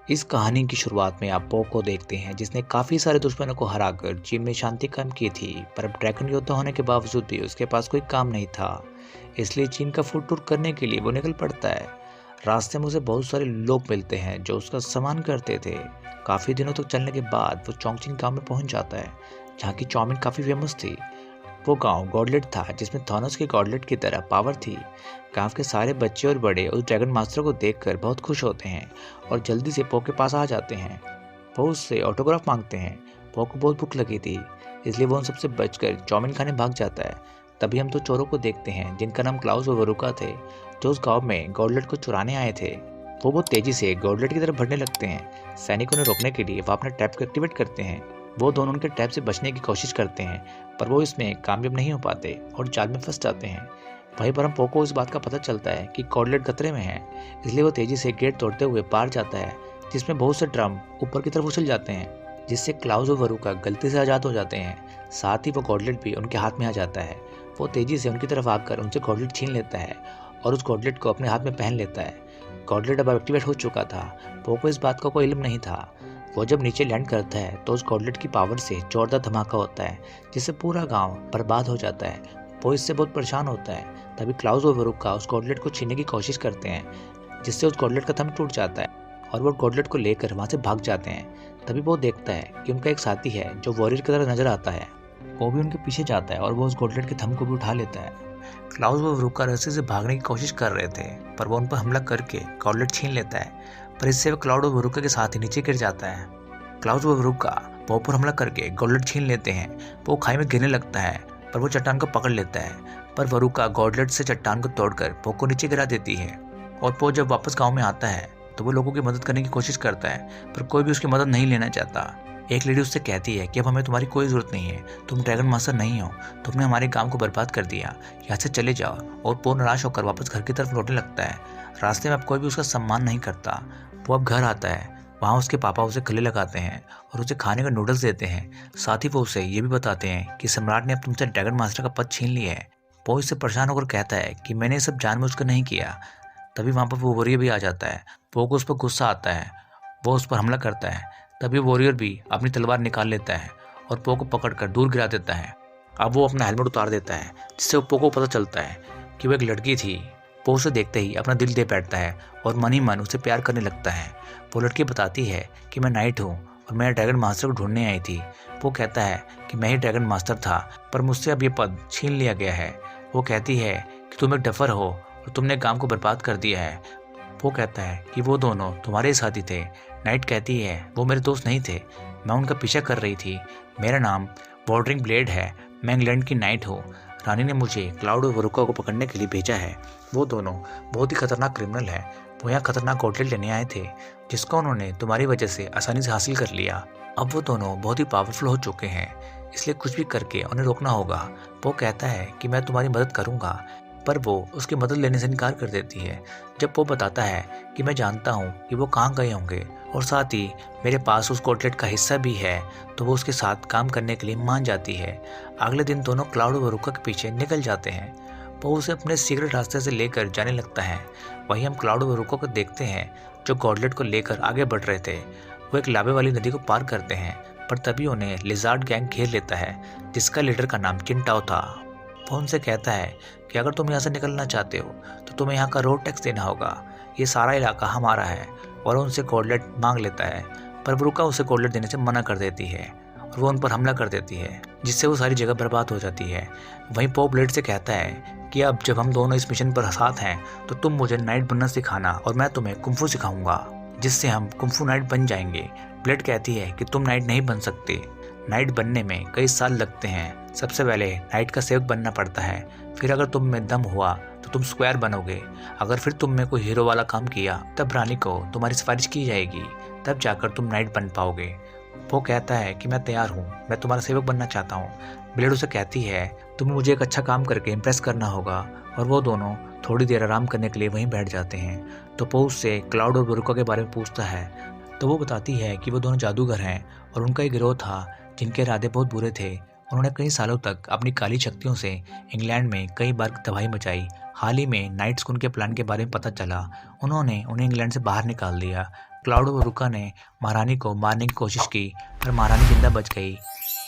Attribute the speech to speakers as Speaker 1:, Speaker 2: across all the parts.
Speaker 1: इस कहानी की शुरुआत में आप पो को देखते हैं, जिसने काफ़ी सारे दुश्मनों को हराकर चीन में शांति कायम की थी। पर अब ड्रैगन योद्धा होने के बावजूद भी उसके पास कोई काम नहीं था। इसलिए चीन का फूड टूर करने के लिए वो निकल पड़ता है। रास्ते में उसे बहुत सारे लोग मिलते हैं जो उसका सम्मान करते थे। काफ़ी दिनों तक चलने के बाद वो चोंगचिन गांव में पहुंच जाता है, जहाँ की चाउमीन काफ़ी फेमस थी। वो गांव गॉडलेट था, जिसमें थॉनस के गॉडलेट की तरह पावर थी। गांव के सारे बच्चे और बड़े उस ड्रैगन मास्टर को देखकर बहुत खुश होते हैं और जल्दी से पो के पास आ जाते हैं। वो उससे ऑटोग्राफ मांगते हैं। पो को बहुत भूख लगी थी, इसलिए वो उन सबसे बचकर चाउमीन खाने भाग जाता है। तभी हम तो चोरों को देखते हैं, जिनका नाम क्लाउस और वरुका थे, जो उस गांव में गॉडलेट को चुराने आए थे। वो बहुत तेजी से गॉडलेट की तरफ बढ़ने लगते हैं। सैनिकों ने रोकने के लिए वो अपना टैप को एक्टिवेट करते हैं। वो दोनों उनके टैप से बचने की कोशिश करते हैं, पर वो इसमें कामयाब नहीं हो पाते और जाल में फंस जाते हैं। वहीं पर हम पो को इस बात का पता चलता है कि गॉडलेट खतरे में है, इसलिए वो तेजी से गेट तोड़ते हुए पार जाता है, जिसमें बहुत से ड्रम ऊपर की तरफ उछल जाते हैं, जिससे क्लाउस और वरुका गलती से आज़ाद हो जाते हैं। साथ ही वो गॉडलेट भी उनके हाथ में आ जाता है। वो तेजी से उनकी तरफ आकर उनसे गॉडलेट छीन लेता है और उस गॉडलेट को अपने हाथ में पहन लेता है। गॉडलेट अब एक्टिवेट हो चुका था। पो को इस बात का कोई इल्म नहीं था। वो जब नीचे लैंड करता है तो उस गॉडलेट की पावर से जोरदार धमाका होता है, जिससे पूरा गांव बर्बाद हो जाता है। वो इससे बहुत परेशान होता है। तभी क्लाउस और वरुका उस गॉडलेट को छीनने की कोशिश करते हैं, जिससे उस गॉडलेट का थंब टूट जाता है और वो गॉडलेट को लेकर वहां से भाग जाते हैं। तभी वो देखता है कि उनका एक साथी है जो वॉरियर की तरह नजर आता है। वो भी उनके पीछे जाता है और वो उस गॉडलेट के थंब को भी उठा लेता है। क्लाउस और वरुका रस्सी से भागने की कोशिश कर रहे थे, पर वो उन पर हमला करके गॉडलेट छीन लेता है। पर इससे वो क्लाउड और वरुका के साथ ही नीचे गिर जाता है। क्लाउस और वरुका पो पर हमला करके गॉडलेट छीन लेते हैं। वो खाई में गिरने लगता है, पर वो चट्टान को पकड़ लेता है। पर वरुका गॉडलेट से चट्टान को तोड़कर पो को नीचे गिरा देती है। और पो जब वापस गांव में आता है तो वो लोगों की मदद करने की कोशिश करता है, पर कोई भी उसकी मदद नहीं लेना चाहता। एक लेडी उससे कहती है कि अब हमें तुम्हारी कोई जरूरत नहीं है, तुम ड्रैगन मास्टर नहीं हो, तुमने हमारे गांव को बर्बाद कर दिया, यहाँ से चले जाओ। और पो निराश होकर वापस घर की तरफ लौटने लगता है। रास्ते में अब कोई भी उसका सम्मान नहीं करता। वो अब घर आता है। वहाँ उसके पापा उसे गले लगाते हैं और उसे खाने का नूडल्स देते हैं। साथ ही वो उसे ये भी बताते हैं कि सम्राट ने अब तुमसे ड्रैगन मास्टर का पद छीन लिया है। वो इससे परेशान होकर कहता है कि मैंने ये सब जानबूझकर नहीं किया। तभी वहाँ पर वो वॉरियर भी आ जाता है। वो को उस पर गुस्सा आता है। वो उस पर हमला करता है। तभी वॉरियर भी अपनी तलवार निकाल लेता है और पो को पकड़कर दूर गिरा देता है। अब वो अपना हेलमेट उतार देता है, जिससे पो को पता चलता है कि वो एक लड़की थी। पो उसे देखते ही अपना दिल दे बैठता है और मन ही मन उसे प्यार करने लगता है। वो लड़की बताती है कि मैं नाइट हूँ और मैं ड्रैगन मास्टर को ढूंढने आई थी। वो कहता है कि मैं ही ड्रैगन मास्टर था, पर मुझसे अब ये पद छीन लिया गया है। वो कहती है कि तुम एक डफर हो और तुमने गांव को बर्बाद कर दिया है। वो कहता है कि वो दोनों तुम्हारे साथी थे। नाइट कहती है वो मेरे दोस्त नहीं थे, मैं उनका पीछा कर रही थी। मेरा नाम वॉल्डरिंग ब्लेड है, मैं इंग्लैंड की नाइट हूँ। रानी ने मुझे क्लाउड और वरुका को पकड़ने के लिए भेजा है। वो दोनों बहुत ही खतरनाक क्रिमिनल हैं। वो यहाँ खतरनाक गॉडलेट लेने आए थे, जिसको उन्होंने तुम्हारी वजह से आसानी से हासिल कर लिया। अब वो दोनों बहुत ही पावरफुल हो चुके हैं, इसलिए कुछ भी करके उन्हें रोकना होगा। वो कहता है कि मैं तुम्हारी मदद करूंगा, पर वो उसकी मदद लेने से इनकार कर देती है। जब वो बताता है कि मैं जानता हूँ कि वो कहाँ गए होंगे और साथ ही मेरे पास उस गॉडलेट का हिस्सा भी है, तो वो उसके साथ काम करने के लिए मान जाती है। अगले दिन दोनों क्लाउड और वरुका के पीछे निकल जाते हैं। वो उसे अपने सीक्रेट रास्ते से लेकर जाने लगता है। वहीं हम क्लाउड और वरुका को देखते हैं, जो गॉडलेट को लेकर आगे बढ़ रहे थे। वो एक लावे वाली नदी को पार करते हैं, पर तभी उन्हें लिजार्ड गैंग घेर लेता है, जिसका लीडर का नाम चिंटाओ था। वो उनसे कहता है कि अगर तुम यहाँ से निकलना चाहते हो तो तुम्हें यहाँ का रोड टैक्स देना होगा, ये सारा इलाका हमारा है। और उनसे गॉडलेट मांग लेता है, पर वरुका उसे गॉडलेट देने से मना कर देती है और वो उन पर हमला कर देती है, जिससे वो सारी जगह बर्बाद हो जाती है। वहीं पो ब्लेड से कहता है कि अब जब हम दोनों इस मिशन पर साथ हैं तो तुम मुझे नाइट बनना सिखाना और मैं तुम्हें कुंफू सिखाऊंगा, जिससे हम कुंफू नाइट बन जाएंगे। ब्लेड कहती है कि तुम नाइट नहीं बन सकते, नाइट बनने में कई साल लगते हैं। सबसे पहले नाइट का सेवक बनना पड़ता है, फिर अगर तुम में दम हुआ तो तुम स्क्वायर बनोगे। अगर फिर तुम में कोई हीरो वाला काम किया तब रानी को तुम्हारी सिफारिश की जाएगी, तब जाकर तुम नाइट बन पाओगे। वो कहता है कि मैं तैयार हूँ, मैं तुम्हारा सेवक बनना चाहता हूँ। ब्लेड उसे कहती है तुम्हें मुझे एक अच्छा काम करके इम्प्रेस करना होगा। और वो दोनों थोड़ी देर आराम करने के लिए वहीं बैठ जाते हैं। तो पो उससे क्लाउड और वरुका के बारे में पूछता है, तो वो बताती है कि वो दोनों जादूगर हैं और उनका एक गिरोह था जिनके इरादे बहुत बुरे थे। उन्होंने कई सालों तक अपनी काली शक्तियों से इंग्लैंड में कई बार तबाही मचाई। हाल ही में नाइट्स को उनके प्लान के बारे में पता चला, उन्होंने उन्हें इंग्लैंड से बाहर निकाल दिया। क्लाउड और वरुका ने महारानी को मारने की कोशिश की, पर महारानी जिंदा बच गई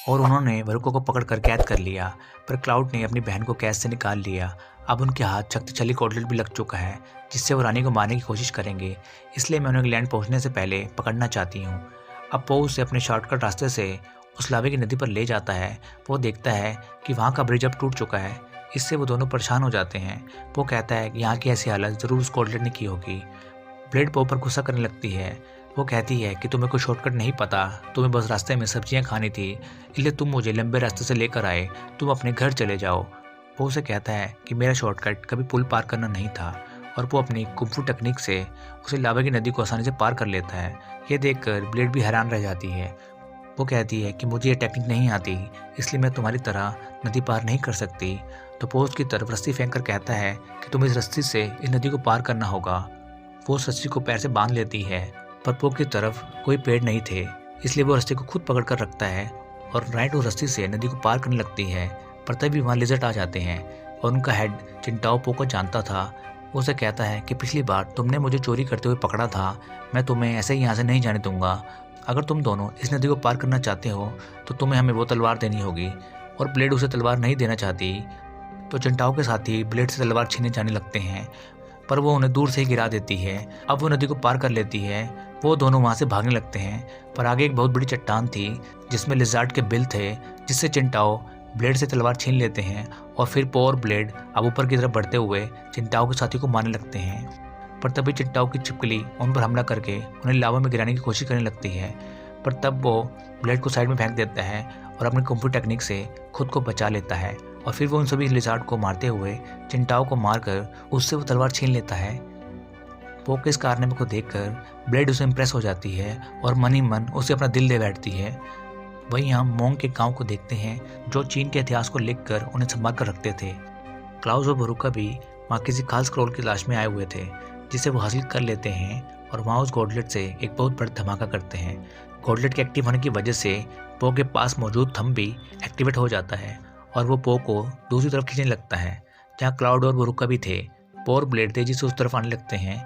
Speaker 1: और उन्होंने वरुका को पकड़कर कैद कर लिया। पर क्लाउड ने अपनी बहन को कैद से निकाल लिया। अब उनके हाथ शक्तिशाली गॉटलेट भी लग चुका है, जिससे वो रानी को मारने की कोशिश करेंगे। इसलिए मैं उन्हें इंग्लैंड पहुंचने से पहले पकड़ना चाहती हूँ। अब पो उसे अपने शॉर्टकट रास्ते से उस लावे की नदी पर ले जाता है। वो देखता है कि वहाँ का ब्रिज अब टूट चुका है। इससे वो दोनों परेशान हो जाते हैं। वो कहता है कि यहाँ की ऐसी हालत ज़रूर उस गॉटलेट ने की होगी। ब्लेड पो पर गुस्सा करने लगती है। वो कहती है कि तुम्हें कोई शॉर्टकट नहीं पता, तुम्हें बस रास्ते में सब्जियां खानी थी, इसलिए तुम मुझे लंबे रास्ते से लेकर आए, तुम अपने घर चले जाओ। वो उसे कहता है कि मेरा शॉर्टकट कभी पुल पार करना नहीं था, और वो अपनी कुंफू टेक्निक से उसे लावा की नदी को आसानी से पार कर लेता है। ये देखकर ब्लेड भी हैरान रह जाती है। वो कहती है कि मुझे ये टेक्निक नहीं आती, इसलिए मैं तुम्हारी तरह नदी पार नहीं कर सकती। तो पोस्ट की तरफ रस्सी फेंक कर कहता है कि तुम्हें इस रस्सी से इस नदी को पार करना होगा। वो उस रस्सी को पैर से बांध लेती है, पर पो की तरफ कोई पेड़ नहीं थे, इसलिए वो रस्सी को खुद पकड़ कर रखता है और राइट उस रस्सी से नदी को पार करने लगती है। पर तभी वहाँ लिजर्ड आ जाते हैं और उनका हेड चिंटाओ पो को जानता था। वो उसे कहता है कि पिछली बार तुमने मुझे चोरी करते हुए पकड़ा था, मैं तुम्हें ऐसे ही यहाँ से नहीं जाने दूंगा। अगर तुम दोनों इस नदी को पार करना चाहते हो तो तुम्हें हमें वो तलवार देनी होगी। और ब्लेड उसे तलवार नहीं देना चाहती, तो चिंटाओ के साथी ब्लेड से तलवार छीनने जाने लगते हैं, पर वो उन्हें दूर से ही गिरा देती है। अब वो नदी को पार कर लेती है। वो दोनों वहाँ से भागने लगते हैं, पर आगे एक बहुत बड़ी चट्टान थी जिसमें लिजार्ड के बिल थे, जिससे चिंटाओ ब्लेड से तलवार छीन लेते हैं। और फिर पो और ब्लेड अब ऊपर की तरफ बढ़ते हुए चिंटाओ के साथी को मारने लगते हैं। पर तभी चिंटाओ की छिपकली उन पर हमला करके उन्हें लावा में गिराने की कोशिश करने लगती है। पर तब वो ब्लेड को साइड में फेंक देता है और अपनी कुंफू टेक्निक से खुद को बचा लेता है। और फिर वो उन सभी लिजार्ड को मारते हुए चिंटाओ को मारकर उससे वो तलवार छीन लेता है। पो के इस कारनामे को देखकर ब्लेड उसे इम्प्रेस हो जाती है और मन ही मन उसे अपना दिल दे बैठती है। वहीं हम मोंग के गांव को देखते हैं, जो चीन के इतिहास को लिखकर उन्हें संभाल कर रखते थे। क्लाउस और वरुका भी वहाँ किसी खास स्क्रॉल की तलाश में आए हुए थे, जिसे वो हासिल कर लेते हैं और वहाँ उस गॉटलेट से एक बहुत बड़ा धमाका करते हैं। गॉटलेट के एक्टिव होने की वजह से पो के पास मौजूद थंब भी एक्टिवेट हो जाता है और वो पो को दूसरी तरफ खींचने लगता है, जहाँ क्लाउड और वरुका भी थे। पो और ब्लेड तेजी से उस तरफ आने लगते हैं।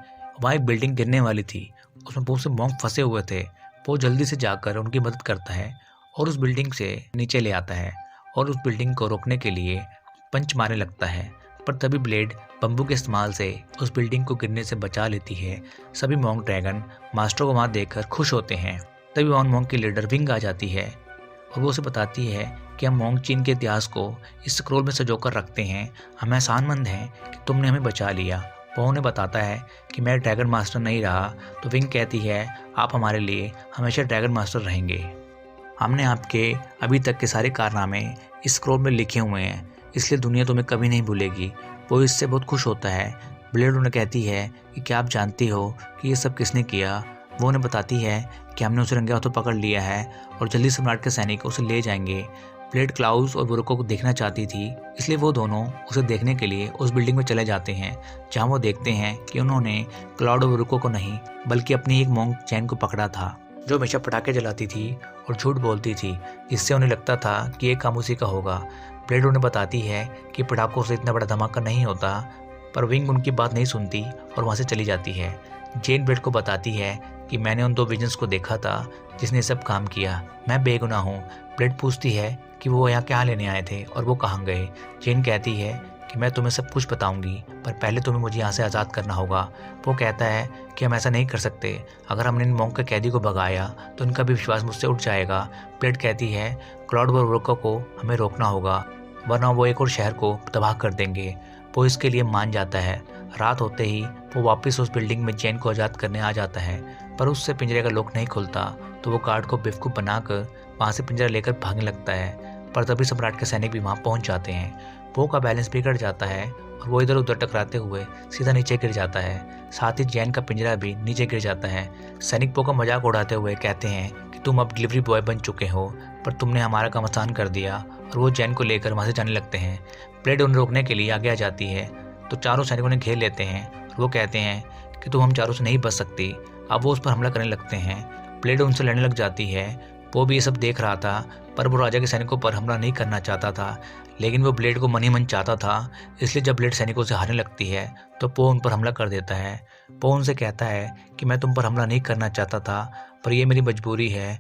Speaker 1: वहाँ एक बिल्डिंग गिरने वाली थी, उसमें बहुत से मॉन्क फंसे हुए थे। पो जल्दी से जाकर उनकी मदद करता है और उस बिल्डिंग से नीचे ले आता है और उस बिल्डिंग को रोकने के लिए पंच मारने लगता है। पर तभी ब्लेड बम्बू के इस्तेमाल से उस बिल्डिंग को गिरने से बचा लेती है। सभी मॉन्क ड्रैगन मास्टर को वहाँ देखकर खुश होते हैं। तभी वहाँ मॉन्क की लीडर विंग आ जाती है और वो उसे बताती है कि हम मॉन्क चीन के इतिहास को इस स्क्रोल में सजोकर रखते हैं। हम एहसानमंद हैं कि तुमने हमें बचा लिया। पो ने बताता है कि मैं ड्रैगन मास्टर नहीं रहा, तो विंग कहती है आप हमारे लिए हमेशा ड्रैगन मास्टर रहेंगे। हमने आपके अभी तक के सारे कारनामे इस स्क्रोल में लिखे हुए हैं, इसलिए दुनिया तुम्हें कभी नहीं भूलेगी। वो इससे बहुत खुश होता है। ब्लेड उन्हें कहती है कि क्या आप जानती हो कि ये सब किसने किया। वो उन्हें बताती है कि हमने उसे रंगे हाथों पकड़ लिया है और जल्दी सम्राट के सैनिक उसे ले जाएंगे। ब्लेड क्लाउस और वरुका को देखना चाहती थी, इसलिए वो दोनों उसे देखने के लिए उस बिल्डिंग में चले जाते हैं, जहाँ वो देखते हैं कि उन्होंने क्लाउड और वरुका को नहीं बल्कि अपनी एक मॉन्क चैन को पकड़ा था, जो हमेशा पटाखे जलाती थी और झूठ बोलती थी, जिससे उन्हें लगता था कि ये काम उसी का होगा। ब्लेड उन्हें बताती है कि पटाखों से इतना बड़ा धमाका नहीं होता, पर विंग उनकी बात नहीं सुनती और वहाँ से चली जाती है। जेन ब्लेड को बताती है कि मैंने उन 2 विजन्स को देखा था जिसने सब काम किया, मैं बेगुनाह हूँ। ब्लेड पूछती है कि वो यहाँ क्या लेने आए थे और वो कहाँ गए। जेन कहती है कि मैं तुम्हें सब कुछ बताऊंगी, पर पहले तुम्हें मुझे यहाँ से आज़ाद करना होगा। वो कहता है कि हम ऐसा नहीं कर सकते, अगर हमने इन मॉन्क के कैदी को भगाया तो उनका भी विश्वास मुझसे उठ जाएगा। ब्लेड कहती है क्लाउड और वरुका को हमें रोकना होगा, वरना वो एक और शहर को तबाह कर देंगे। वो इसके लिए मान जाता है। रात होते ही वो वापस उस बिल्डिंग में जेन को आज़ाद करने आ जाता है, पर उससे पिंजरे का लॉक नहीं खुलता, तो वो गार्ड को बेवकूफ़ बनाकर वहाँ से पिंजरा लेकर भागने लगता है। पर तभी सम्राट के सैनिक भी वहाँ पहुँच जाते हैं। पो का बैलेंस बिगड़ जाता है और वो इधर उधर टकराते हुए सीधा नीचे गिर जाता है। साथ ही जैन का पिंजरा भी नीचे गिर जाता है। सैनिक पो का मजाक उड़ाते हुए कहते हैं कि तुम अब डिलीवरी बॉय बन चुके हो, पर तुमने हमारा काम आसान कर दिया, और वो जैन को लेकर वहाँ से जाने लगते हैं। ब्लेड उन्हें रोकने के लिए आगे आ जाती है, तो चारों सैनिक उन्हें घेर लेते हैं और वो कहते हैं कि तुम हम चारों से नहीं बच सकती। अब वो उस पर हमला करने लगते हैं। ब्लेड उनसे लड़ने लग जाती है, वो भी ये सब देख रहा था, पर वो राजा के सैनिकों पर हमला नहीं करना चाहता था, लेकिन वो ब्लेड को मन ही मन चाहता था। इसलिए जब ब्लेड सैनिकों से हारने लगती है तो पो उन पर हमला कर देता है। पो उनसे कहता है कि मैं तुम पर हमला नहीं करना चाहता था, पर यह मेरी मजबूरी है।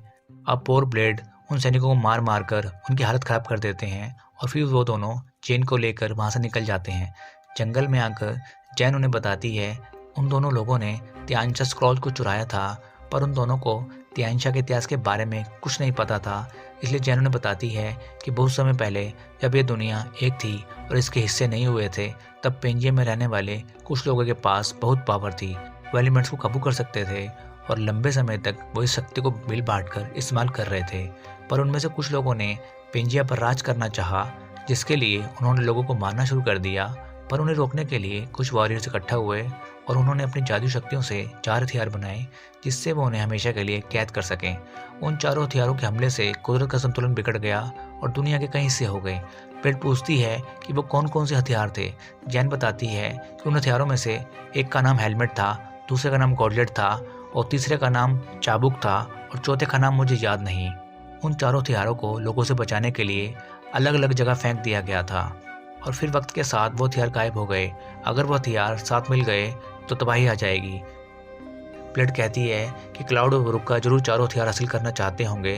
Speaker 1: अब पो और ब्लेड उन सैनिकों को मार मार कर उनकी हालत ख़राब कर देते हैं और फिर वो दोनों जैन को लेकर वहाँ से निकल जाते हैं। जंगल में आकर जैन उन्हें बताती है उन दोनों लोगों ने तियांशा स्क्रॉल को चुराया था, पर उन दोनों को तियांशा के इतिहास के बारे में कुछ नहीं पता था। इसलिए जैन उन्हें बताती है कि बहुत समय पहले जब ये दुनिया एक थी और इसके हिस्से नहीं हुए थे, तब पेंजिया में रहने वाले कुछ लोगों के पास बहुत पावर थी। वो एलिमेंट्स को काबू कर सकते थे और लंबे समय तक वो इस शक्ति को मिल बांट कर इस्तेमाल कर रहे थे। पर उनमें से कुछ लोगों ने पेंजिया पर राज करना चाहा, जिसके लिए उन्होंने लोगों को मारना शुरू कर दिया। पर उन्हें रोकने के लिए कुछ वॉरियर्स इकट्ठा हुए और उन्होंने अपनी जादू शक्तियों से 4 हथियार बनाए, जिससे वो उन्हें हमेशा के लिए कैद कर सकें। उन चारों हथियारों के हमले से कुदरत का संतुलन बिगड़ गया और दुनिया के कई हिस्से हो गए। ब्लेड पूछती है कि वो कौन कौन से हथियार थे। जैन बताती है कि उन हथियारों में से एक का नाम हेलमेट था, दूसरे का नाम गॉडलेट था और तीसरे का नाम चाबुक था और चौथे का नाम मुझे याद नहीं। उन चारों हथियारों को लोगों से बचाने के लिए अलग अलग जगह फेंक दिया गया था और फिर वक्त के साथ वो हथियार गायब हो गए। अगर वो हथियार साथ मिल गए तो तबाही आ जाएगी। ब्लेड कहती है कि क्लाउड और वरुका जरूर चारों हथियार हासिल करना चाहते होंगे।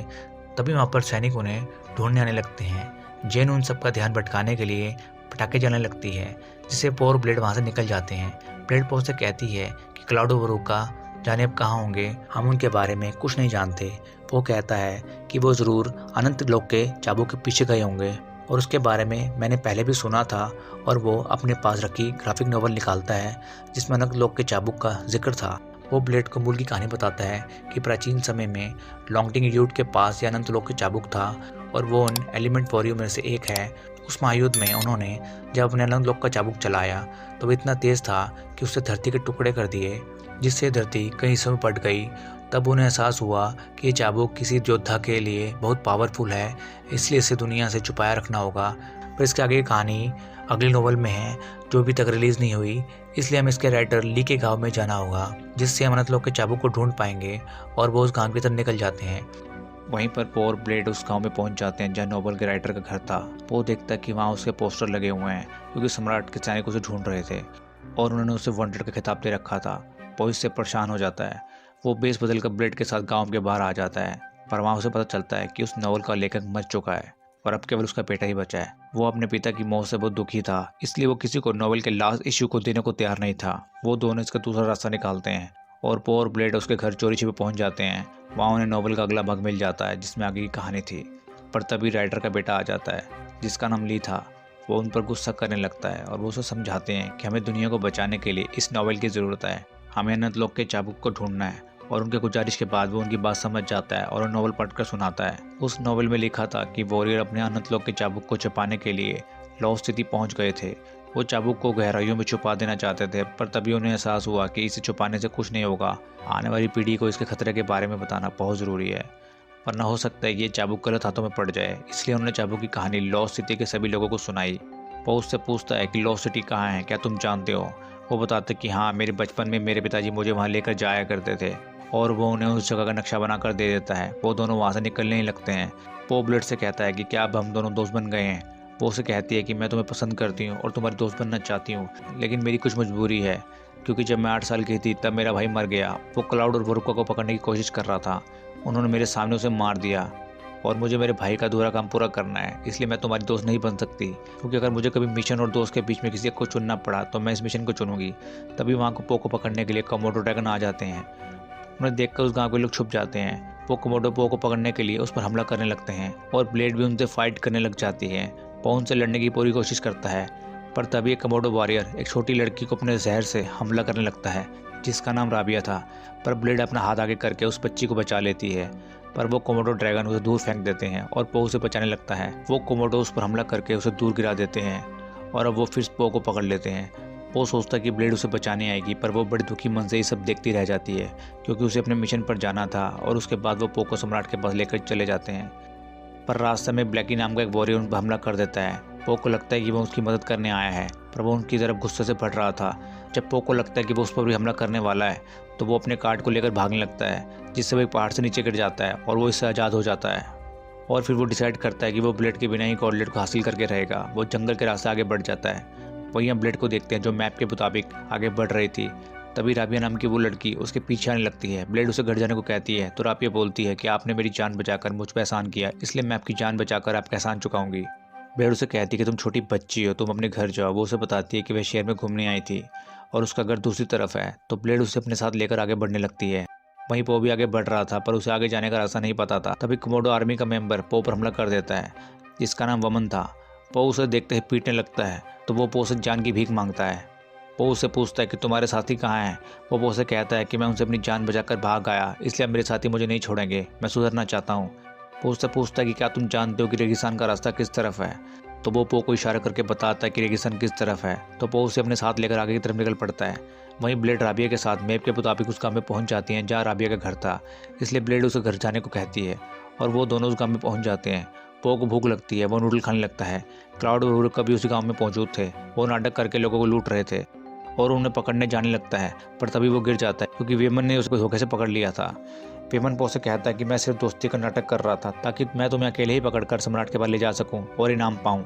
Speaker 1: तभी वहाँ पर सैनिक उन्हें ढूंढने आने लगते हैं। जैन उन सबका ध्यान भटकाने के लिए पटाखे जलाने लगती है, जिससे पो और ब्लेड वहाँ से निकल जाते हैं। ब्लेड पो से कहती है कि क्लाउड और वरुका जाने अब कहाँ होंगे, हम उनके बारे में कुछ नहीं जानते। पो कहता है कि वो ज़रूर अनंत लोक के चाबुक के पीछे गए होंगे और उसके बारे में मैंने पहले भी सुना था। और वो अपने पास रखी ग्राफिक नोवेल निकालता है जिसमें अनंत लोक के चाबुक का जिक्र था। वो ब्लेड को मूल की कहानी बताता है कि प्राचीन समय में लॉन्गटिंग यूट के पास यह अनंत लोक के चाबुक था और वो उन एलिमेंट वॉरियर में से एक है। उस महायुद्ध में उन्होंने जब अपने अनंत लोक का चाबुक चलाया तो वो इतना तेज था कि उससे धरती के टुकड़े कर दिए, जिससे धरती कई हिस्सों में पट गई। तब उन्हें एहसास हुआ कि ये चाबुक किसी योद्धा के लिए बहुत पावरफुल है, इसलिए इसे दुनिया से छुपाया रखना होगा। पर इसके आगे की कहानी अगली नोवेल में है, जो अभी तक रिलीज़ नहीं हुई। इसलिए हमें इसके राइटर ली के गांव में जाना होगा, जिससे हम अनंत लोक के चाबुक को ढूंढ पाएंगे और वो उस गांव की तरफ निकल जाते हैं। वहीं पर पो और ब्लेड उस गांव में पहुंच जाते हैं जहाँ नोवेल के राइटर का घर था। पो देखता है कि वहाँ उसके पोस्टर लगे हुए हैं, क्योंकि सम्राट के सैनिक उसे ढूंढ रहे थे और उन्होंने उसे वांटेड का खिताब दे रखा था। पो इससे परेशान हो जाता है। वो बेस बदल कर ब्लेड के साथ गांव के बाहर आ जाता है, पर वहाँ उसे पता चलता है कि उस नॉवल का लेखक मर चुका है और अब केवल उसका बेटा ही बचा है। वो अपने पिता की मौत से बहुत दुखी था, इसलिए वो किसी को नॉवल के लास्ट इश्यू को देने को तैयार नहीं था। वो दोनों इसका दूसरा रास्ता निकालते हैं और पो और ब्लेड उसके घर चोरी छिपे पहुंच जाते हैं। वहाँ उन्हें नॉवल का अगला भाग मिल जाता है जिसमें आगे की कहानी थी। पर तभी राइटर का बेटा आ जाता है जिसका नाम ली था। वो उन पर गुस्सा करने लगता है और वो उसे समझाते हैं कि हमें दुनिया को बचाने के लिए इस नॉवल की ज़रूरत है, हमें अनंत लोक के चाबुक को ढूंढना है। और उनके गुजारिश के बाद वो उनकी बात समझ जाता है और नॉवल पढ़कर सुनाता है। उस नॉवल में लिखा था कि वॉरियर अपने अनंत लोक के चाबुक को छुपाने के लिए लॉस्ट सिटी पहुंच गए थे। वो चाबुक को गहराइयों में छुपा देना चाहते थे, पर तभी उन्हें एहसास हुआ कि इसे छुपाने से कुछ नहीं होगा। आने वाली पीढ़ी को इसके खतरे के बारे में बताना बहुत ज़रूरी है, वरना हो सकता है ये चाबुक गलत हाथों में पड़ जाए। इसलिए उन्होंने चाबुक की कहानी लॉस्ट सिटी के सभी लोगों को सुनाई। वो उससे पूछता है कि लॉस्ट सिटी कहाँ है, क्या तुम जानते हो? वो बताते कि हाँ, मेरे बचपन में मेरे पिताजी मुझे वहाँ लेकर जाया करते थे, और वो उन्हें उस जगह का नक्शा बनाकर दे देता है। वो दोनों वहाँ से निकलने ही लगते हैं। पो ब्लेड से कहता है कि क्या अब हम दोनों दोस्त बन गए हैं? वो उसे कहती है कि मैं तुम्हें पसंद करती हूँ और तुम्हारी दोस्त बनना चाहती हूँ, लेकिन मेरी कुछ मजबूरी है, क्योंकि जब मैं 8 साल की थी तब मेरा भाई मर गया। वो क्लाउड और वरुका को पकड़ने की कोशिश कर रहा था, उन्होंने मेरे सामने उसे मार दिया और मुझे मेरे भाई का अधूरा काम पूरा करना है, इसलिए मैं तुम्हारी दोस्त नहीं बन सकती। क्योंकि अगर मुझे कभी मिशन और दोस्त के बीच में किसी को चुनना पड़ा तो मैं इस मिशन को चुनूंगी। तभी वहाँ को पो को पकड़ने के लिए कोमोडो ड्रैगन आ जाते हैं। उन्हें देखकर उस गांव के लोग छुप जाते हैं। वो कोमोडो पो को पकड़ने के लिए उस पर हमला करने लगते हैं और ब्लेड भी उनसे फाइट करने लग जाती है। पो उनसे लड़ने की पूरी कोशिश करता है, पर तभी एक कोमोडो वॉरियर एक छोटी लड़की को अपने जहर से हमला करने लगता है, जिसका नाम राबिया था। पर ब्लेड अपना हाथ आगे करके उस बच्ची को बचा लेती है, पर वो कोमोडो ड्रैगन उसे दूर फेंक देते हैं और पो उसे बचाने लगता है। वो कोमोडो उस पर हमला करके उसे दूर गिरा देते हैं और अब वो फिर पो को पकड़ लेते हैं। वो सोचता है कि ब्लेड उसे बचाने आएगी, पर वो बड़ी दुखी मन से ये सब देखती रह जाती है, क्योंकि उसे अपने मिशन पर जाना था। और उसके बाद वो पो को सम्राट के पास लेकर चले जाते हैं। पर रास्ते में ब्लैकी नाम का एक वॉरियर उन पर हमला कर देता है। पो को लगता है कि वो उसकी मदद करने आया है, पर वो उनकी तरफ गुस्से से बढ़ रहा था। जब पो को लगता है कि वो उस पर भी हमला करने वाला है तो वो अपने कार्ड को लेकर भागने लगता है, जिससे वो एक पहाड़ से नीचे गिर जाता है और वो इससे आज़ाद हो जाता है। और फिर वो डिसाइड करता है कि वो ब्लेड के बिना ही गॉडलेट को हासिल करके रहेगा। वो जंगल के रास्ते आगे बढ़ जाता है। वहीं हम ब्लेड को देखते हैं जो मैप के मुताबिक आगे बढ़ रही थी। तभी राबिया नाम की वो लड़की उसके पीछे आने लगती है। ब्लेड उसे घर जाने को कहती है तो राबिया बोलती है कि आपने मेरी जान बचाकर मुझ पर एहसान किया, इसलिए मैं आपकी जान बचाकर आपका एहसान चुकाऊंगी। ब्लेड उसे कहती है कि तुम छोटी बच्ची हो, तुम अपने घर जाओ। वो उसे बताती है कि वह शहर में घूमने आई थी और उसका घर दूसरी तरफ है। तो ब्लेड उसे अपने साथ लेकर आगे बढ़ने लगती है। वहीं पो भी आगे बढ़ रहा था पर उसे आगे जाने का रास्ता नहीं पता था। तभी कोमोडो आर्मी का मेंबर पो पर हमला कर देता है, जिसका नाम वमन था। पो उसे देखते ही पीटने लगता है तो वो पो से जान की भीख मांगता है। पो उससे पूछता है कि तुम्हारे साथी कहाँ हैं। वो पो से कहता है कि मैं उनसे अपनी जान बचाकर भाग आया, इसलिए अब मेरे साथी मुझे नहीं छोड़ेंगे, मैं सुधरना चाहता हूँ। पो उससे पूछता है कि क्या तुम जानते हो कि रेगिस्तान का रास्ता किस तरफ है। तो वो पो को इशारा करके बताता है कि रेगिस्तान किस तरफ है। तो पो उसे अपने साथ लेकर आगे की तरफ निकल पड़ता है। वहीं ब्लेड राबिया के साथ मैप के मुताबिक उस गाँव में पहुंच जाती हैं जहाँ राबिया का घर था, इसलिए ब्लेड उसे घर जाने को कहती है और वो दोनों उस गाँव में पहुंच जाते हैं। पो को भूख लगती है, वो नूडल खाने लगता है। क्लाउड और उरुका भी उसी गाँव में मौजूद थे। वो नाटक करके लोगों को लूट रहे थे और उन्हें पकड़ने जाने लगता है, पर तभी वो गिर जाता है क्योंकि वेमन ने उसको धोखे से पकड़ लिया था। वेमन पो से कहता है कि मैं सिर्फ दोस्ती का नाटक कर रहा था ताकि मैं तुम्हें अकेले ही पकड़कर सम्राट के पास ले जा सकूं और इनाम पाऊं।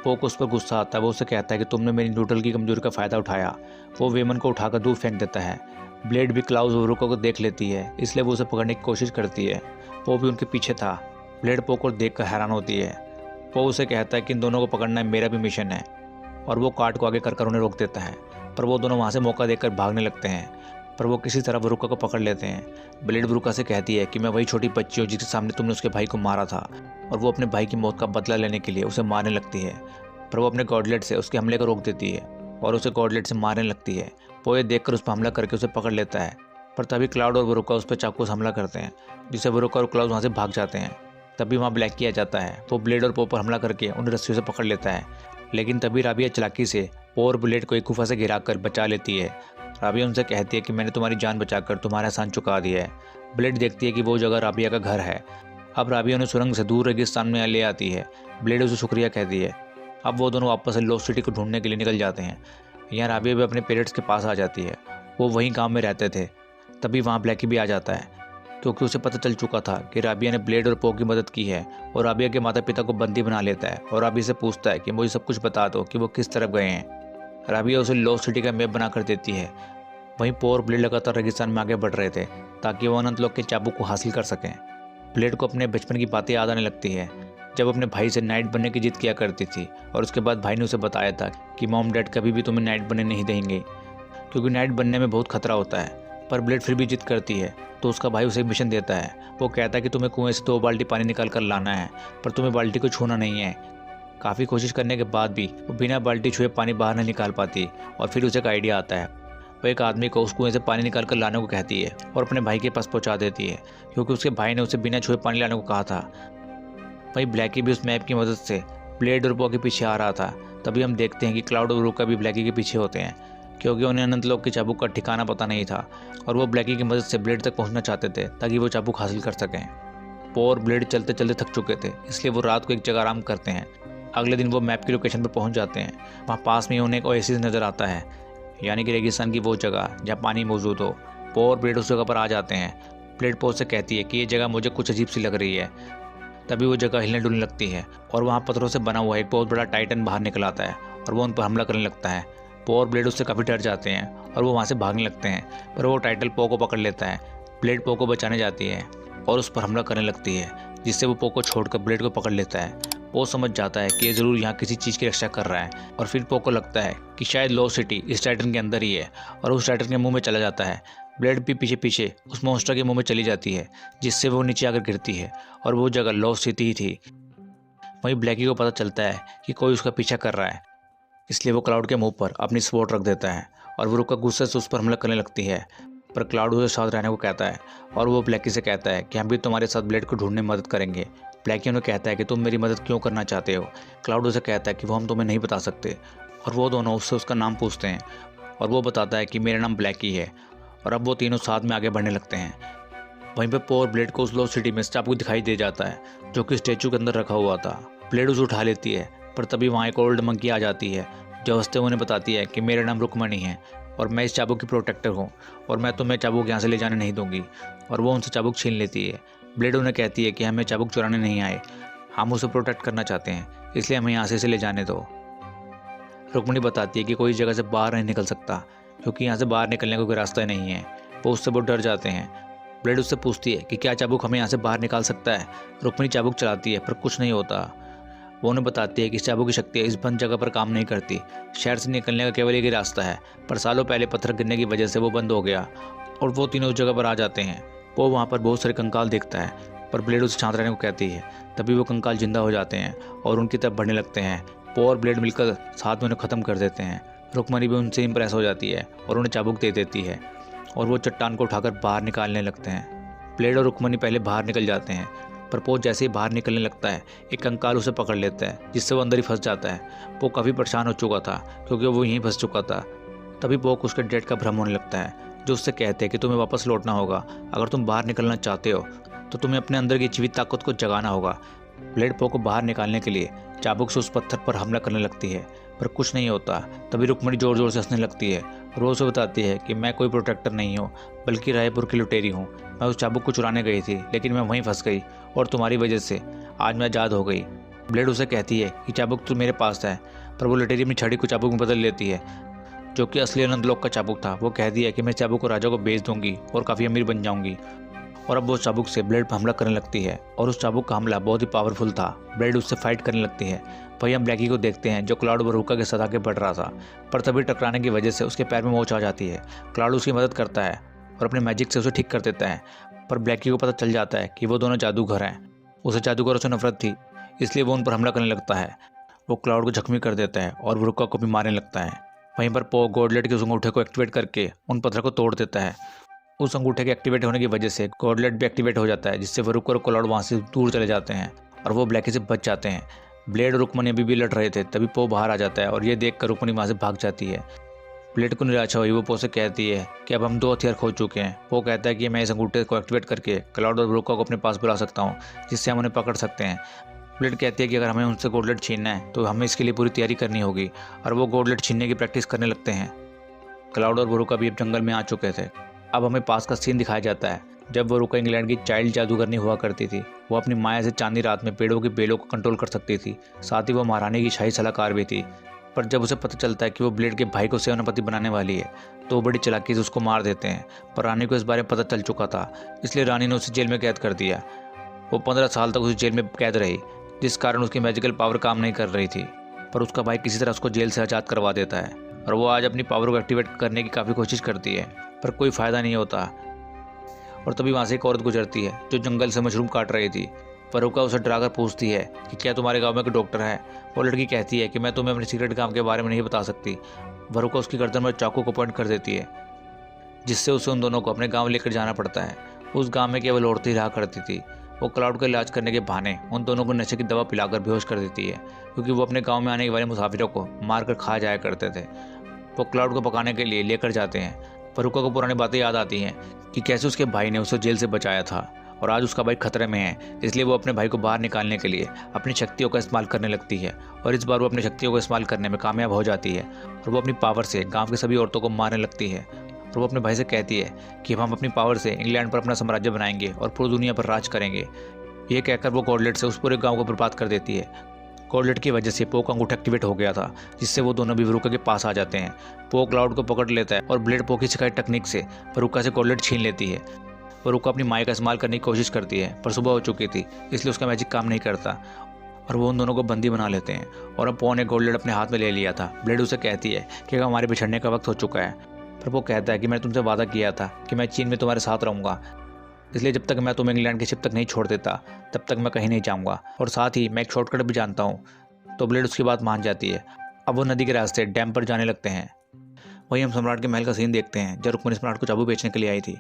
Speaker 1: पो को उस पर गुस्सा आता है। वो उसे कहता है कि तुमने मेरी नूडल की कमजोरी का फ़ायदा उठाया। वो वेमन को उठाकर दूर फेंक देता है। ब्लेड भी क्लाउड और उरुका को देख लेती है, इसलिए वो उसे पकड़ने की कोशिश करती है। पो भी उनके पीछे था। ब्लेड पो को देखकर हैरान होती है। पो उसे कहता है कि इन दोनों को पकड़ना मेरा भी मिशन है और वो कार्ड को आगे कर उन्हें रोक देता है, पर वो दोनों वहाँ से मौका देकर भागने लगते हैं। पर वो किसी तरह वरुका को पकड़ लेते हैं। ब्लेड वरुका से कहती है कि मैं वही छोटी बच्ची हूँ जिसके सामने तुमने उसके भाई को मारा था, और वो अपने भाई की मौत का बदला लेने के लिए उसे मारने लगती है। पर वो अपने गॉडलेट से उसके हमले को रोक देती है और उसे गॉडलेट से मारने लगती है। वो ये देखकर उस पर हमला करके उसे पकड़ लेता है, पर तभी क्लाउड और वरुका उस पर चाकू से हमला करते हैं, जिससे वरुका और क्लाउड वहाँ से भाग जाते हैं। तभी वहाँ ब्लैकी आ जाता है। वो ब्लेड और पो पर हमला करके उन्हें रस्सियों से पकड़ लेता है, लेकिन तभी राबिया चालाकी से पो और ब्लेड को एक गुफा से गिरा कर बचा लेती है। राबिया उनसे कहती है कि मैंने तुम्हारी जान बचाकर तुम्हारा एहसान चुका दिया है। ब्लेड देखती है कि वो जगह राबिया का घर है। अब राबिया उन्हें सुरंग से दूर रेगिस्तान में ले आती है। ब्लेड उसे शुक्रिया कहती है। अब वो दोनों वापस से लॉस्ट सिटी को ढूंढने के लिए निकल जाते हैं। यहाँ राबिया भी अपने पेरेंट्स के पास आ जाती है। वो वहीं गाँव में रहते थे। तभी वहाँ ब्लैकी भी आ जाता है, क्योंकि उसे पता चल चुका था कि राबिया ने ब्लेड और पो की मदद की है, और राबिया के माता पिता को बंदी बना लेता है और राबिया से पूछता है कि मुझे सब कुछ बता दो कि वो किस तरफ गए हैं। राबिया उसे लॉस्ट सिटी का मैप बना कर देती है। वहीं पो और ब्लेड लगातार रेगिस्तान में आगे बढ़ रहे थे ताकि वो अनंत लोक के चाबुक को हासिल कर सकें। ब्लेड को अपने बचपन की बातें याद आने लगती है, जब अपने भाई से नाइट बनने की जिद किया करती थी, और उसके बाद भाई ने उसे बताया था कि मॉम डैड कभी भी तुम्हें नाइट बनने नहीं देंगे, क्योंकि नाइट बनने में बहुत खतरा होता है। पर ब्लेड फिर भी जिद करती है, तो उसका भाई उसे एक मिशन देता है। वो कहता है कि तुम्हें कुएं से 2 बाल्टी पानी निकाल कर लाना है, पर तुम्हें बाल्टी को छूना नहीं है। काफ़ी कोशिश करने के बाद भी वो बिना बाल्टी छुए पानी बाहर नहीं निकाल पाती, और फिर उसे एक आइडिया आता है। वो एक आदमी को उस कुएं से पानी निकाल कर लाने को कहती है और अपने भाई के पास पहुंचा देती है, क्योंकि उसके भाई ने उसे बिना छुए पानी लाने को कहा था। वहीं ब्लैकी भी उस मैप की मदद से ब्लेड और पो के पीछे आ रहा था। तभी हम देखते हैं कि क्लाउड और रुका भी ब्लैकी के पीछे होते हैं, क्योंकि उन्हें अनंत लोक के चाबुक का ठिकाना पता नहीं था, और वो ब्लैकी की मदद से ब्लेड तक पहुंचना चाहते थे ताकि वो चाबुक हासिल कर सकें। पो और ब्लेड चलते चलते थक चुके थे, इसलिए वो रात को एक जगह आराम करते हैं। अगले दिन वो मैप की लोकेशन पर पहुंच जाते हैं। वहाँ पास में उन्हें एक ओएसिस नज़र आता है, यानी कि रेगिस्तान की वो जगह जहाँ पानी मौजूद हो। पो और ब्लेड उस जगह पर आ जाते हैं। ब्लेड पो से कहती है कि ये जगह मुझे कुछ अजीब सी लग रही है। तभी वो जगह हिलने डुलने लगती है और वहाँ पत्थरों से बना हुआ एक बहुत बड़ा टाइटन बाहर निकल आता है और वो उन पर हमला करने लगता है। पो और ब्लेड उससे काफ़ी डर जाते हैं और वो वहाँ से भागने लगते हैं, पर वो टाइटल पो को पकड़ लेता है। ब्लेड पो को बचाने जाती है और उस पर हमला करने लगती है, जिससे वो पो को छोड़कर ब्लेड को पकड़ लेता है। पो समझ जाता है कि ये ज़रूर यहाँ किसी चीज़ की रक्षा कर रहा है, और फिर पो को लगता है कि शायद लॉस्ट सिटी इस टाइटन के अंदर ही है, और उस टाइटन के मुंह में चला जाता है। ब्लेड भी पीछे पीछे उस मॉन्स्टर के मुंह में चली जाती है, जिससे वो नीचे आकर गिरती है, और वो जगह लॉस्ट सिटी ही थी। वहीं ब्लैकी को पता चलता है कि कोई उसका पीछा कर रहा है, इसलिए वो क्लाउड के मुंह पर अपनी स्वॉर्ड रख देता है और वो रुका गुस्से से उस पर हमला करने लगती है। पर क्लाउड उसे साथ रहने को कहता है और वो ब्लैकी से कहता है कि हम भी तुम्हारे साथ ब्लेड को ढूंढने में मदद करेंगे। ब्लैकी उन्हें कहता है कि तुम मेरी मदद क्यों करना चाहते हो। क्लाउड उसे कहता है कि वो हम तुम्हें नहीं बता सकते, और वो दोनों उससे उसका नाम पूछते हैं और वो बताता है कि मेरा नाम ब्लैकी है, और अब वो तीनों साथ में आगे बढ़ने लगते हैं। वहीं पर पो और ब्लेड को उस लॉस्ट सिटी में चाबुक दिखाई दे जाता है, जो कि स्टैचू के अंदर रखा हुआ था। ब्लेड उसे उठा लेती है, पर तभी वहाँ एक ओल्ड मंकी आ जाती है जो हंसते हुए उन्हें बताती है कि मेरा नाम रुक्मणी है और मैं इस चाबुक की प्रोटेक्टर हूँ और मैं तुम्हें चाबुक यहाँ से ले जाने नहीं दूंगी। और वो उनसे चाबुक छीन लेती है। ब्लेड उन्हें कहती है कि हमें चाबुक चुराने नहीं आए, हम उसे प्रोटेक्ट करना चाहते हैं, इसलिए हमें यहाँ से इसे ले जाने दो। रुक्मणी बताती है कि कोई जगह से बाहर नहीं निकल सकता क्योंकि यहाँ से बाहर निकलने का कोई रास्ता नहीं है। वो उससे बहुत डर जाते हैं। ब्लेड उससे पूछती है कि क्या चाबुक हमें यहाँ से बाहर निकाल सकता है। रुक्मणी चाबुक चलाती है पर कुछ नहीं होता। वो उन्हें बताती है कि इस चाबुक की शक्ति इस बंद जगह पर काम नहीं करती। शहर से निकलने का केवल एक ही रास्ता है, पर सालों पहले पत्थर गिरने की वजह से वो बंद हो गया और वो तीनों उस जगह पर आ जाते हैं। वो वहाँ पर बहुत सारे कंकाल देखता है, पर ब्लेड उसे शांत रहने को कहती है। तभी वो कंकाल जिंदा हो जाते हैं और उनकी तरफ बढ़ने लगते हैं। पो और ब्लेड मिलकर साथ में उन्हें ख़त्म कर देते हैं। रुक्मणी भी उनसे इंप्रेस हो जाती है और उन्हें चाबुक दे देती है और वो चट्टान को उठाकर बाहर निकालने लगते हैं। ब्लेड और रुक्मणी पहले बाहर निकल जाते हैं, पर पो जैसे ही बाहर निकलने लगता है एक कंकाल उसे पकड़ लेता है, जिससे वो अंदर ही फंस जाता है। पो काफ़ी परेशान हो चुका था क्योंकि वो यहीं फंस चुका था। तभी पो को उसके डैड का भ्रम होने लगता है, जो उससे कहते हैं कि तुम्हें वापस लौटना होगा। अगर तुम बाहर निकलना चाहते हो तो तुम्हें अपने अंदर की जीवित ताकत को जगाना होगा। ब्लेड पो को बाहर निकालने के लिए चाबुक से उस पत्थर पर हमला करने लगती है, पर कुछ नहीं होता। तभी रुक्मणी ज़ोर ज़ोर से हंसने लगती है और वो उसे बताती है कि मैं कोई प्रोटेक्टर नहीं हूँ, बल्कि रायपुर की लुटेरी हूँ। मैं उस चाबुक को चुराने गई थी, लेकिन मैं वहीं फंस गई और तुम्हारी वजह से आज मैं आज़ाद हो गई। ब्लेड उसे कहती है कि चाबुक तो मेरे पास है, पर वो लुटेरी अपनी छड़ी को चाबुक में बदल लेती है, जो कि असली आनंदलोक का चाबुक था। वो कहती है कि मैं चाबुक को राजा को बेच दूंगी और काफ़ी अमीर बन जाऊंगी। और अब वो चाबुक से ब्लेड पर हमला करने लगती है और उस चाबुक का हमला बहुत ही पावरफुल था। ब्लेड उससे फाइट करने लगती है। वहीं हम ब्लैकी को देखते हैं जो क्लाउड बरूका के साथ आगे बढ़ रहा था, पर तभी टकराने की वजह से उसके पैर में मोच आ जाती है। क्लाउड उसकी मदद करता है और अपने मैजिक से उसे ठीक कर देता है, पर ब्लैकी को पता चल जाता है कि वो दोनों जादूगर हैं। उसे जादूगरों से नफरत थी, इसलिए वो उन पर हमला करने लगता है। वो क्लाउड को जख्मी कर देता है और बरूका को भी मारने लगता है। वहीं पर पो गॉडलेट के उस अंगूठे को एक्टिवेट करके उन पत्थर को तोड़ देता है। उस अंगूठे के एक्टिवेट होने की वजह से गॉडलेट भी एक्टिवेट हो जाता है, जिससे बरूका और क्लाउड वहाँ से दूर चले जाते हैं और वो ब्लैकी से बच जाते हैं। ब्लेड और रुक्मणी अभी भी लड़ रहे थे, तभी पो बाहर आ जाता है और ये देखकर रुक्मणी वहाँ से भाग जाती है। ब्लेड को निराशा हुई, वो पो से कहती है कि अब हम 2 हथियार खो चुके हैं। पो कहता है कि मैं इस अंगूठे को एक्टिवेट करके क्लाउड और बरूका को अपने पास बुला सकता हूँ, जिससे हम उन्हें पकड़ सकते हैं। ब्लेड कहती है कि अगर हमें उनसे गॉडलेट छीनना है तो हमें इसके लिए पूरी तैयारी करनी होगी, और वो गॉडलेट छीनने की प्रैक्टिस करने लगते हैं। क्लाउड और बरूका भी अब जंगल में आ चुके थे। अब हमें पास का सीन दिखाया जाता है जब बरूका इंग्लैंड की चाइल्ड जादूगरनी हुआ करती थी। वो अपनी माया से चांदी रात में पेड़ों की बेलों को कंट्रोल कर सकती थी, साथ ही वो महारानी की शाही सलाहकार भी थी। पर जब उसे पता चलता है कि वो ब्लेड के भाई को सेनापति बनाने वाली है, तो वो बड़ी चालाकी से उसको मार देते हैं। पर रानी को इस बारे में पता चल चुका था, इसलिए रानी ने उसे जेल में कैद कर दिया। वो 15 साल तक उस जेल में कैद रही, जिस कारण उसकी मैजिकल पावर काम नहीं कर रही थी। पर उसका भाई किसी तरह उसको जेल से आज़ाद करवा देता है और वो आज अपनी पावर को एक्टिवेट करने की काफ़ी कोशिश करती है, पर कोई फ़ायदा नहीं होता। और तभी वहाँ से एक औरत गुजरती है जो जंगल से मशरूम काट रही थी। बरूका उसे डराकर पूछती है कि क्या तुम्हारे गांव में कोई डॉक्टर है। वो लड़की कहती है कि मैं तुम्हें अपने सीक्रेट काम के बारे में नहीं बता सकती। बरूका उसकी गर्दन में चाकू को पॉइंट कर देती है, जिससे उसे उन दोनों को अपने गाँव लेकर जाना पड़ता है। उस गाँव में केवल औरतें ही रहा करती थी। वो क्लाउड का इलाज करने के बहाने उन दोनों को नशे की दवा पिलाकर बेहोश कर देती है, क्योंकि वो अपने गाँव में आने वाले मुसाफिरों को मारकर खा जाया करते थे। वो क्लाउड को पकाने के लिए लेकर जाते हैं। बरूका को पुरानी बातें याद आती हैं कि कैसे उसके भाई ने उसे जेल से बचाया था और आज उसका भाई खतरे में है। इसलिए वो अपने भाई को बाहर निकालने के लिए अपनी शक्तियों का इस्तेमाल करने लगती है और इस बार वो अपनी शक्तियों को इस्तेमाल करने में कामयाब हो जाती है और वो अपनी पावर से गांव की सभी औरतों को मारने लगती है। और वो अपने भाई से कहती है कि हम अपनी पावर से इंग्लैंड पर अपना साम्राज्य बनाएंगे और पूरी दुनिया पर राज करेंगे। ये कहकर वो गॉडलेट से उस पूरे गाँव को बर्बाद कर देती है। गॉडलेट की वजह से पो का अंगूठा एक्टिवेट हो गया था, जिससे वो दोनों भी बरूका के पास आ जाते हैं। पो क्लाउड को पकड़ लेता है और ब्लेड पो की सिखाई टेक्निक से बरूका से गॉडलेट छीन लेती है। बरूका अपनी माया का इस्तेमाल करने की कोशिश करती है, पर सुबह हो चुकी थी, इसलिए उसका मैजिक काम नहीं करता और वो उन दोनों को बंदी बना लेते हैं। और अब पो ने गॉडलेट अपने हाथ में ले लिया था। ब्लेड उसे कहती है कि हमारे बिछड़ने का वक्त हो चुका है, पर वो कहता है कि मैंने तुमसे वादा किया था कि मैं चीन में तुम्हारे साथ रहूँगा, इसलिए जब तक मैं तुम्हें इंग्लैंड की शिप तक नहीं छोड़ देता तब तक मैं कहीं नहीं जाऊँगा, और साथ ही मैं एक शॉर्टकट भी जानता हूँ। तो ब्लेड उसकी बात मान जाती है। अब वो नदी के रास्ते डैम पर जाने लगते हैं। वहीं हम सम्राट के महल का सीन देखते हैं जब रुक्मणी सम्राट को चाबू बेचने के लिए आई थी।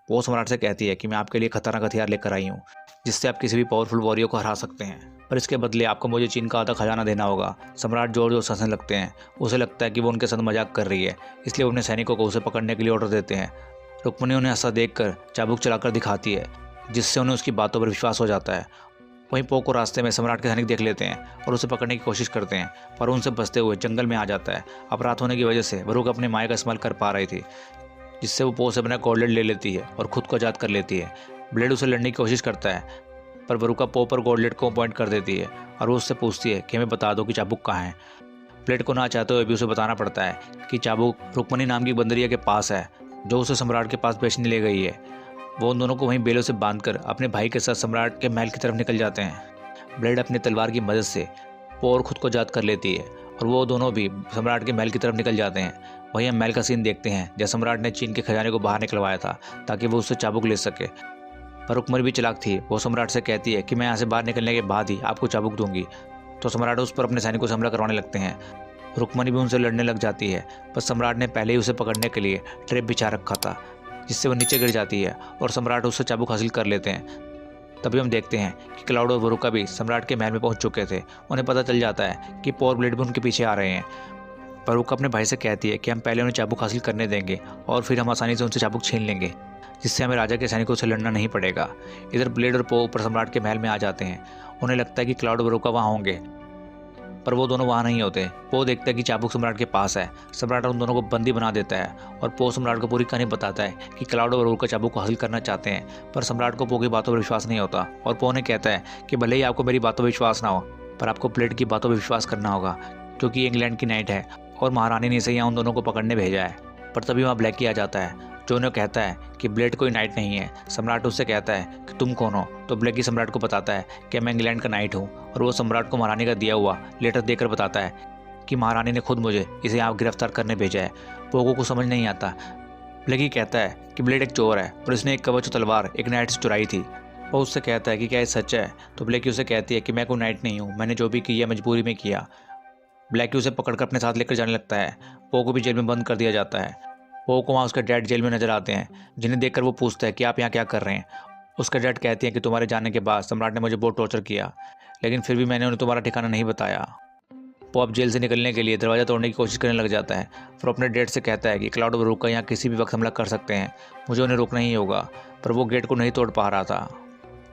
Speaker 1: वो सम्राट से कहती है कि मैं आपके लिए खतरनाक हथियार लेकर आई हूँ, जिससे आप किसी भी पावरफुल वॉरियर को हरा सकते हैं, पर इसके बदले आपको मुझे चीन का आधा खजाना देना होगा। सम्राट जोर जोर से हंसने लगते हैं। उसे लगता है कि वो उनके साथ मजाक कर रही है, इसलिए वो अपने सैनिकों को उसे पकड़ने के लिए ऑर्डर देते हैं। रुक्मणी उन्हें हंसा देखकर चाबुक चलाकर दिखाती है, जिससे उन्हें उसकी बातों पर विश्वास हो जाता है वहीं पो को रास्ते में सम्राट के सैनिक देख लेते हैं और उसे पकड़ने की कोशिश करते हैं, पर उनसे बचते हुए जंगल में आ जाता है। अब रात होने की वजह से बरूक अपने माया का इस्तेमाल कर पा रही थी, जिससे वो पो से अपना गॉडलेट ले लेती है और खुद को आज़ाद कर लेती है। ब्लेड उसे लड़ने की कोशिश करता है, पर बरूका पो पर गॉडलेट को पॉइंट कर देती है और वो उससे पूछती है कि हमें बता दो कि चाबुक कहाँ है। ब्लेड को ना चाहते हुए भी उसे बताना पड़ता है कि चाबुक रुक्मणी नाम की बंदरिया के पास है, जो उसे सम्राट के पास बेचने ले गई है। वो उन दोनों को वहीं बेलों से बांधकर अपने भाई के साथ सम्राट के महल की तरफ निकल जाते हैं। ब्लेड अपनी तलवार की मदद से पो और खुद को आज़ाद कर लेती है और वो दोनों भी सम्राट के महल की तरफ निकल जाते हैं। वहीं हम महल का सीन देखते हैं जहाँ सम्राट ने चीन के खजाने को बाहर निकलवाया था ताकि वो उससे चाबुक ले सके। पर रुक्मणी भी चालाक थी, वो सम्राट से कहती है कि मैं यहाँ से बाहर निकलने के बाद ही आपको चाबुक दूंगी। तो सम्राट उस पर अपने सैनिकों से हमला करवाने लगते हैं। रुक्मणी भी उनसे लड़ने लग जाती है, पर सम्राट ने पहले ही उसे पकड़ने के लिए ट्रैप बिछा रखा था, जिससे वो नीचे गिर जाती है और सम्राट उससे चाबुक हासिल कर लेते हैं। तभी हम देखते हैं कि क्लाउड और बरूका भी सम्राट के महल में पहुंच चुके थे। उन्हें पता चल जाता है कि पो और ब्लेड भी उनके पीछे आ रहे हैं। बरूका अपने भाई से कहती है कि हम पहले उन्हें चाबुक हासिल करने देंगे और फिर हम आसानी से उनसे चाबुक छीन लेंगे, जिससे हमें राजा के सैनिकों से लड़ना नहीं पड़ेगा। इधर ब्लेड और पो ऊपर सम्राट के महल में आ जाते हैं। उन्हें लगता है कि क्लाउड और बरूका वहाँ होंगे, पर वो दोनों वहाँ नहीं होते। पो देखता है कि चाबुक सम्राट के पास है। सम्राट उन दोनों को बंदी बना देता है और पो सम्राट को पूरी कहानी बताता है कि क्लाउड और बरूका चाबुक को हासिल करना चाहते हैं, पर सम्राट को पो की बातों पर विश्वास नहीं होता और पो ने कहता है कि भले ही आपको मेरी बातों पर विश्वास ना हो, पर आपको ब्लेड की बातों पर विश्वास करना होगा, क्योंकि इंग्लैंड की नाइट है और महारानी ने इसे यहाँ उन दोनों को पकड़ने भेजा है। पर तभी वहाँ ब्लैकी आ जाता है, जो उन्हें कहता है कि ब्लेड कोई नाइट नहीं है। सम्राट उससे कहता है कि तुम कौन हो, तो ब्लैकी सम्राट को बताता है कि मैं इंग्लैंड का नाइट हूँ, और वो सम्राट को महारानी का दिया हुआ लेटर देकर बताता है कि महारानी ने खुद मुझे इसे यहाँ गिरफ्तार करने भेजा है। पोगो को समझ नहीं आता। ब्लैकी कहता है कि ब्लेड एक चोर है और इसने एक कवच तलवार एक नाइट से चुराई थी। वो उससे कहता है कि क्या ये सच है, तो ब्लैकी उसे कहती है कि मैं कोई नाइट नहीं हूँ, मैंने जो भी किया मजबूरी में किया। ब्लैकी उसे पकड़कर अपने साथ लेकर जाने लगता है। पो को भी जेल में बंद कर दिया जाता है। पो को वहाँ उसके डैड जेल में नजर आते हैं, जिन्हें देखकर वो पूछता है कि आप यहाँ क्या कर रहे हैं। उसका डैड कहते हैं कि तुम्हारे जाने के बाद सम्राट ने मुझे बहुत टॉर्चर किया, लेकिन फिर भी मैंने उन्हें तुम्हारा ठिकाना नहीं बताया। पो अब जेल से निकलने के लिए दरवाज़ा तोड़ने की कोशिश करने लग जाता है, फिर अपने डैड से कहता है कि क्लाउड और बरूका यहाँ किसी भी वक्त हमला कर सकते हैं, मुझे उन्हें रोकना ही होगा। पर वो गेट को नहीं तोड़ पा रहा था।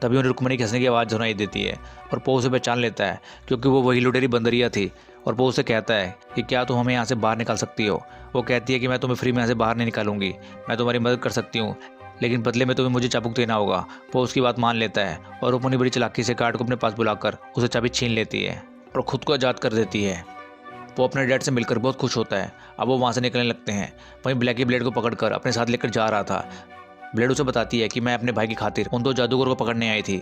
Speaker 1: तभी उन्हें रुक्मणी के हंसने की आवाज़ सुनाई देती है और पो उसे पहचान लेता है, क्योंकि वो वही लुटेरी बंदरिया थी। और पो उसे कहता है कि क्या तुम हमें यहाँ से बाहर निकाल सकती हो। वो कहती है कि मैं तुम्हें फ्री में यहाँ से बाहर नहीं निकालूंगी, मैं तुम्हारी मदद कर सकती हूँ, लेकिन बदले में तुम्हें मुझे चाबुक देना होगा। वो उसकी बात मान लेता है और रुक्मणी बड़ी चालाकी से गार्ड को अपने पास बुलाकर उसे चाबी छीन लेती है और खुद को आज़ाद कर देती है। वो अपने डैड से मिलकर बहुत खुश होता है। अब वो वहाँ से निकलने लगते हैं। वहीं ब्लैकी ब्लेड को पकड़कर अपने साथ लेकर जा रहा था। ब्लेड उसे बताती है कि मैं अपने भाई की खातिर उन 2 जादूगर को पकड़ने आई थी,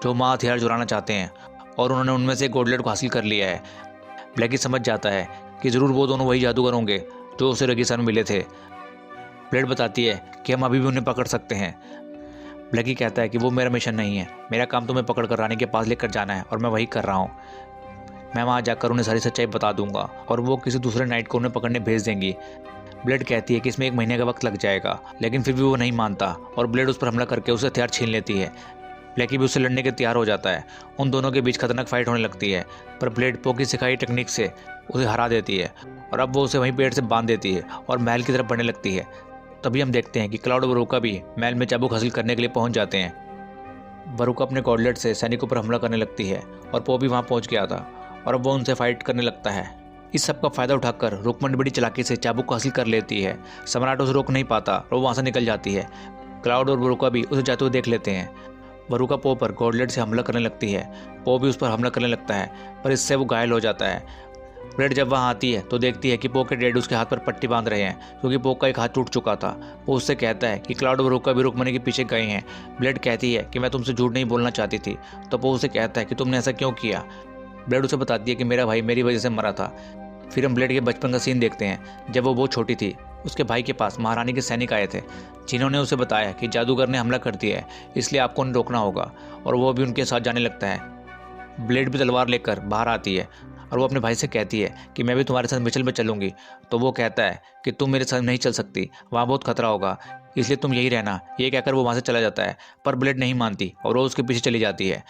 Speaker 1: जो माँ हथियार चुराना चाहते हैं, और उन्होंने उनमें से एक गॉडलेट को हासिल कर लिया है। ब्लैकी समझ जाता है कि ज़रूर वो दोनों वही जादूगर होंगे जो उसे रेगिस्तान में मिले थे। ब्लेड बताती है कि हम अभी भी उन्हें पकड़ सकते हैं। ब्लैकी कहता है कि वो मेरा मिशन नहीं है, मेरा काम तुम्हें पकड़कर रानी के पास लेकर जाना है और मैं वही कर रहा हूँ। मैं वहाँ जाकर उन्हें सारी सच्चाई बता दूंगा और वो किसी दूसरे नाइट को उन्हें पकड़ने भेज देंगी। ब्लेड कहती है कि इसमें 1 महीने का वक्त लग जाएगा, लेकिन फिर भी वो नहीं मानता और ब्लेड उस पर हमला करके उसे हथियार छीन लेती है। ब्लैकी भी उससे लड़ने के तैयार हो जाता है। उन दोनों के बीच खतरनाक फाइट होने लगती है, पर ब्लेड पो की सिखाई टेक्निक से उसे हरा देती है और अब वो उसे वहीं पेड़ से बांध देती है और महल की तरफ बढ़ने लगती है। तभी हम देखते हैं कि क्लाउड और बरूका भी महल में चाबुक हासिल करने के लिए पहुंच जाते हैं। बरूका अपने गॉडलेट से सैनिकों पर हमला करने लगती है और पो भी वहाँ पहुँच गया था और अब वो उनसे फाइट करने लगता है। इस सब का फायदा उठाकर रुक्मणी बड़ी चालाकी से चाबुक को हासिल कर लेती है। सम्राट उसे रोक नहीं पाता और वो वहाँ से निकल जाती है। क्लाउड और बरूका भी उसे जाते हुए देख लेते हैं। बरूका पो पर गॉडलेट से हमला करने लगती है। पो भी उस पर हमला करने लगता है, पर इससे वो घायल हो जाता है। ब्लेड जब वहाँ आती है तो देखती है कि पो के डैड उसके हाथ पर पट्टी बांध रहे हैं, क्योंकि पो का एक हाथ टूट चुका था। वो उससे कहता है कि क्लाउड और बरूका भी रुक्मणी के पीछे गए हैं। ब्लेड कहती है कि मैं तुमसे झूठ नहीं बोलना चाहती थी, तो पो उसे कहता है कि तुमने ऐसा क्यों किया। ब्लेड उसे बताती है कि मेरा भाई मेरी वजह से मरा था। फिर हम ब्लेड के बचपन का सीन देखते हैं। जब वो बहुत छोटी थी, उसके भाई के पास महारानी के सैनिक आए थे, जिन्होंने उसे बताया कि जादूगर ने हमला कर दिया है, इसलिए आपको उन्हें रोकना होगा, और वो भी उनके साथ जाने लगता है। ब्लेड भी तलवार लेकर बाहर आती है और वो अपने भाई से कहती है कि मैं भी तुम्हारे साथ मिचल में चलूंगी। तो वो कहता है कि तुम मेरे साथ नहीं चल सकती, वहाँ बहुत खतरा होगा, इसलिए तुम यही रहना। ये कहकर वो वहाँ से चला जाता है, पर ब्लेड नहीं मानती और वो उसके पीछे चली जाती है।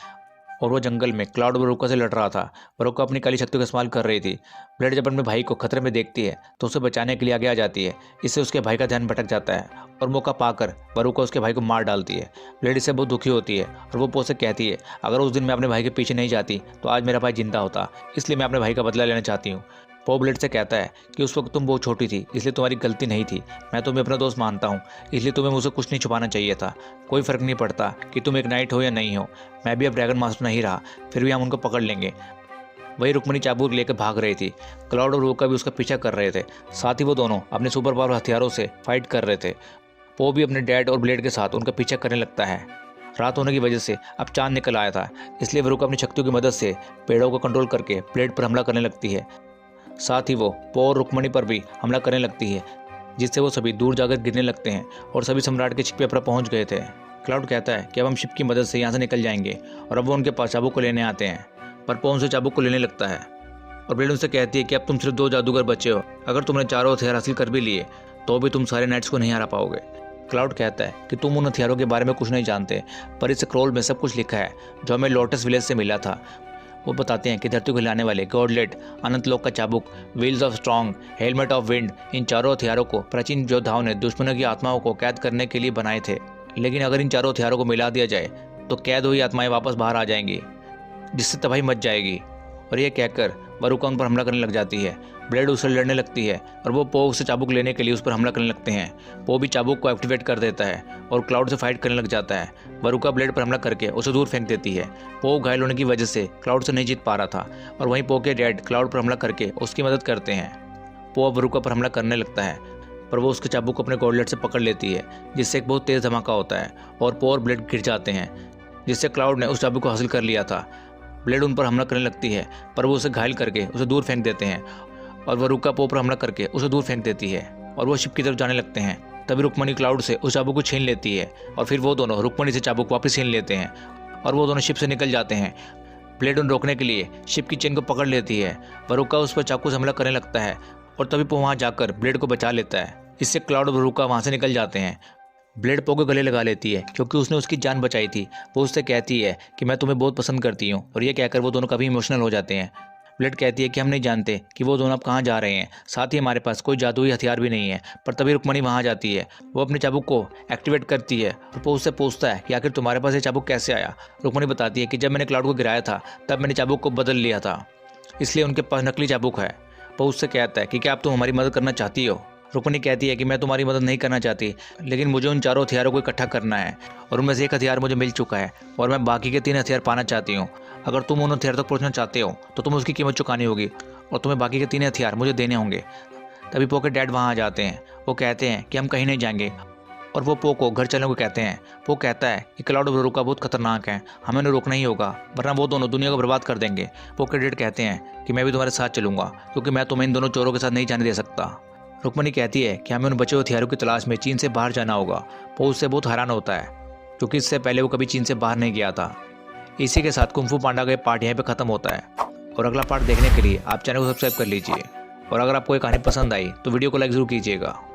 Speaker 1: और वो जंगल में क्लाउड बरूका से लड़ रहा था। बरूका अपनी काली शक्तियों का इस्तेमाल कर रही थी। ब्लेड जब अपने भाई को खतरे में देखती है तो उसे बचाने के लिए आगे आ जाती है। इससे उसके भाई का ध्यान भटक जाता है और मौका पाकर बरूका उसके भाई को मार डालती है। ब्लेड इससे बहुत दुखी होती है और वो पो से कहती है, अगर उस दिन मैं अपने भाई के पीछे नहीं जाती तो आज मेरा भाई जिंदा होता, इसलिए मैं अपने भाई का बदला लेना चाहती हूँ। पो ब्लेड से कहता है कि उस वक्त तुम बहुत छोटी थी, इसलिए तुम्हारी गलती नहीं थी। मैं तुम्हें अपना दोस्त मानता हूँ, इसलिए तुम्हें मुझसे कुछ नहीं छुपाना चाहिए था। कोई फ़र्क नहीं पड़ता कि तुम एक नाइट हो या नहीं हो, मैं भी अब ड्रैगन मास्टर नहीं रहा, फिर भी हम उनको पकड़ लेंगे। वही रुक्मणी चाबुक लेकर भाग रही थी। क्लाउड और रोका भी उसका पीछा कर रहे थे। साथ ही वो दोनों अपने सुपर पावर हथियारों से फाइट कर रहे थे। पो भी अपने डैड और ब्लेड के साथ उनका पीछा करने लगता है। रात होने की वजह से अब चांद निकल आया था, इसलिए वरुका अपनी शक्तियों की मदद से पेड़ों को कंट्रोल करके ब्लेड पर हमला करने लगती है। साथ ही वो पो और रुक्मणी पर भी हमला करने लगती है, जिससे वो सभी दूर जाकर गिरने लगते हैं और सभी सम्राट के शिप पर पहुंच गए थे। क्लाउड कहता है कि अब हम शिप की मदद से यहाँ से निकल जाएंगे और अब वो उनके पास चाबुक को लेने आते हैं, पर पो उनसे चाबुक को लेने लगता है और ब्लेड उनसे कहती है कि अब तुम सिर्फ 2 जादूगर बचे हो, अगर तुमने चारों हथियार हासिल कर भी लिए तो भी तुम सारे नाइट्स को नहीं हरा पाओगे। क्लाउड कहता है कि तुम उन हथियारों के बारे में कुछ नहीं जानते, पर इस स्क्रॉल में सब कुछ लिखा है जो हमें लोटस विलेज से मिला था। वो बताते हैं कि धरती को हिलाने वाले गॉडलेट, अनंत लोक का चाबुक, wheels of strong, helmet of wind, इन चारों हथियारों को प्राचीन योद्धाओं ने दुश्मनों की आत्माओं को कैद करने के लिए बनाए थे। लेकिन अगर इन चारों हथियारों को मिला दिया जाए तो कैद हुई आत्माएं वापस बाहर आ जाएंगी, जिससे तबाही मच जाएगी। और यह कहकर बरूका उन पर हमला करने लग जाती है। ब्लेड उससे लड़ने लगती है और वो पो से चाबुक लेने के लिए उस पर हमला करने लगते हैं। पो भी चाबुक को एक्टिवेट कर देता है और क्लाउड से फाइट करने लग जाता है। बरूका ब्लेड पर हमला करके उसे दूर फेंक देती है। पो घायल होने की वजह से क्लाउड से नहीं जीत पा रहा था और वहीं पो के डैड क्लाउड पर हमला करके उसकी मदद करते हैं। पो बरूका पर हमला करने लगता है, पर वो उसके चाबुक को अपने गॉडलेट से पकड़ लेती है, जिससे एक बहुत तेज़ धमाका होता है और पो और ब्लेड गिर जाते हैं, जिससे क्लाउड ने उस चाबुक को हासिल कर लिया था। ब्लेड उन पर हमला करने लगती है, पर वो उसे घायल करके उसे दूर फेंक देते हैं और बरूका पो पर हमला करके उसे दूर फेंक देती है और वो शिप की तरफ जाने लगते हैं। तभी रुक्मणी क्लाउड से उस चाबुक को छीन लेती है और फिर वो दोनों रुक्मणी से चाबुक वापस छीन लेते हैं और वो दोनों शिप से निकल जाते हैं। ब्लेड उन रोकने के लिए शिप की चेन को पकड़ लेती है। बरूका उस पर चाकू से हमला करने लगता है और तभी पो वहाँ जाकर ब्लेड को बचा लेता है। इससे क्लाउड और बरूका वहाँ से निकल जाते हैं। ब्लेड पो को गले लगा लेती है क्योंकि उसने उसकी जान बचाई थी। वो उससे कहती है कि मैं तुम्हें बहुत पसंद करती हूँ, और ये कहकर वो दोनों काफ़ी इमोशनल हो जाते हैं। ब्लेड कहती है कि हम नहीं जानते कि वो दोनों अब कहाँ जा रहे हैं, साथ ही हमारे पास कोई जादुई हथियार भी नहीं है। पर तभी रुक्मणी वहाँ जाती है। वो अपने चाबुक को एक्टिवेट करती है और पो उससे पूछता है कि आखिर तुम्हारे पास ये चाबुक कैसे आया। रुक्मणी बताती है कि जब मैंने क्लाउड को गिराया था तब मैंने चाबुक को बदल लिया था, इसलिए उनके पास नकली चाबुक है। पो उससे कहता है कि क्या आप तुम हमारी मदद करना चाहती हो। रुक्मणी कहती है कि मैं तुम्हारी मदद नहीं करना चाहती, लेकिन मुझे उन चारों हथियारों को इकट्ठा करना है और उनमें से एक हथियार मुझे मिल चुका है और मैं बाकी के 3 हथियार पाना चाहती हूँ। अगर तुम उन हथियार तक पहुँचना चाहते हो तो तुम्हें उसकी कीमत चुकानी होगी और तुम्हें बाकी के 3 हथियार मुझे देने होंगे। तभी पो के डैड वहाँ आ जाते हैं। वो कहते हैं कि हम कहीं नहीं जाएंगे और वो पो को घर चलने को कहते हैं। वो कहता है कि क्लाउड और बरूका बहुत खतरनाक है, हमें उन्हें रोकना ही होगा, वरना वो दोनों दुनिया को बर्बाद कर देंगे। पो के डैड कहते हैं कि मैं भी तुम्हारे साथ चलूंगा, क्योंकि मैं तुम्हें इन दोनों चोरों के साथ नहीं जाने दे सकता। रुक्मणी कहती है कि हमें उन बचे हुए हथियारों की तलाश में चीन से बाहर जाना होगा। पो उससे बहुत हैरान होता है क्योंकि इससे पहले वो कभी चीन से बाहर नहीं गया था। इसी के साथ कुंफू पांडा का पार्ट यहीं पे खत्म होता है और अगला पार्ट देखने के लिए आप चैनल को सब्सक्राइब कर लीजिए। और अगर आपको ये कहानी पसंद आई तो वीडियो को लाइक ज़रूर कीजिएगा।